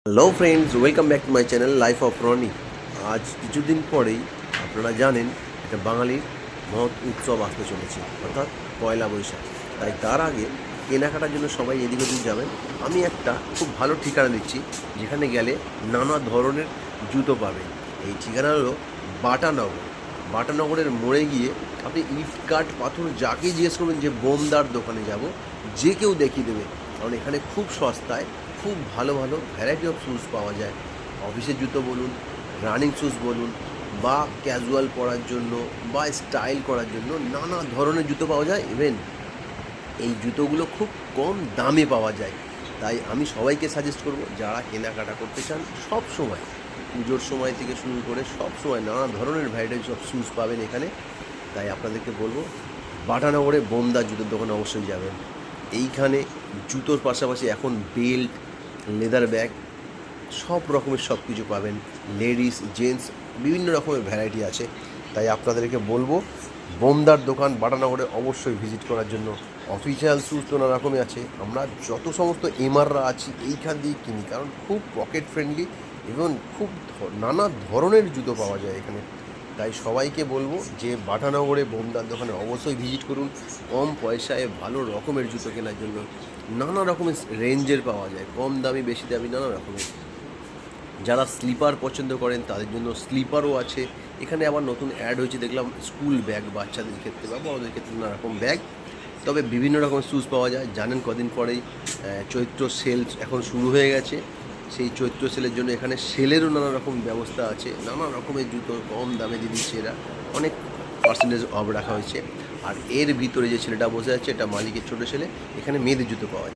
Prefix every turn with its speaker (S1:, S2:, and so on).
S1: Hello friends, welcome back to my channel life of Roni. আজ কিছুদিন পরেই আপনারা জানেন এটা বাঙালির মহৎ উৎসব আসতে চলেছে, অর্থাৎ পয়লা বৈশাখ। তাই তার আগে কেনাকাটার জন্য সবাই এদিক ওদিক যাবেন। আমি একটা খুব ভালো ঠিকানা দিচ্ছি, যেখানে গেলে নানা ধরনের জুতো পাবেন। এই ঠিকানা হলো বাটানগর। বাটানগরের মোড়ে গিয়ে আপনি ইট কাঠ পাথর যাকেই জিজ্ঞেস করবেন যে বোমদার দোকানে যাব, যে কেউ দেখিয়ে দেবে। কারণ এখানে খুব সস্তায় খুব ভালো ভালো ভ্যারাইটি অফ শ্যুজ পাওয়া যায়। অফিসের জুতো বলুন, রানিং শ্যুজ বলুন, বা ক্যাজুয়াল পরার জন্য বা স্টাইল করার জন্য নানা ধরনের জুতো পাওয়া যায়। ইভেন এই জুতোগুলো খুব কম দামে পাওয়া যায়। তাই আমি সবাইকে সাজেস্ট করব, যারা কেনাকাটা করতে চান সব সময়, পুজোর সময় থেকে শুরু করে সব সময় নানা ধরনের ভ্যারাইটি অফ শ্যুজ পাবেন এখানে। তাই আপনাদেরকে বলবো, বাটানগরে বোমদার জুতোর দোকানে অবশ্যই যাবেন। এইখানে জুতোর পাশাপাশি এখন বেল্ট, লেদার ব্যাগ, সব রকমের সব কিছু পাবেন। লেডিস, জেন্টস বিভিন্ন রকমের ভ্যারাইটি আছে। তাই আপনাদেরকে বলবো, বোমদার দোকান বাটানগরে অবশ্যই ভিজিট করার জন্য। অফিসিয়াল শ্যুজ তো নানা রকমই আছে, আমরা যত সমস্ত এমআররা আছি এইখান দিয়ে কিনি, কারণ খুব পকেট ফ্রেন্ডলি এবং খুব নানা ধরনের জুতো পাওয়া যায় এখানে। তাই সবাইকে বলবো যে বাটানগরে বোমদার দোকানে অবশ্যই ভিজিট করুন। কম পয়সায় ভালো রকমের জুতো কেনার জন্য নানা রকমের রেঞ্জের পাওয়া যায়, কম দামি বেশি দামি নানা রকমের। যারা স্লিপার পছন্দ করেন তাদের জন্য স্লিপারও আছে এখানে। আবার নতুন অ্যাড হয়েছে দেখলাম, স্কুল ব্যাগ, বাচ্চাদের ক্ষেত্রে বা বড়দের ক্ষেত্রে নানা রকম ব্যাগ। তবে বিভিন্ন রকম শ্যুজ পাওয়া যায়। জানেন কদিন পরেই চৈত্র সেল এখন শুরু হয়ে গেছে। সেই চৈত্র সেলের জন্য এখানে সেলেরও নানা রকম ব্যবস্থা আছে। নানা রকমের জুতো কম দামে দিয়ে দিচ্ছে এরা, অনেক পার্সেন্টেজ অফ রাখা হয়েছে। আর এর ভিতরে যে ছেলেটা বসে আছে, এটা মালিকের ছোটো ছেলে। এখানে মেয়েদের জুতো পাওয়া যায়।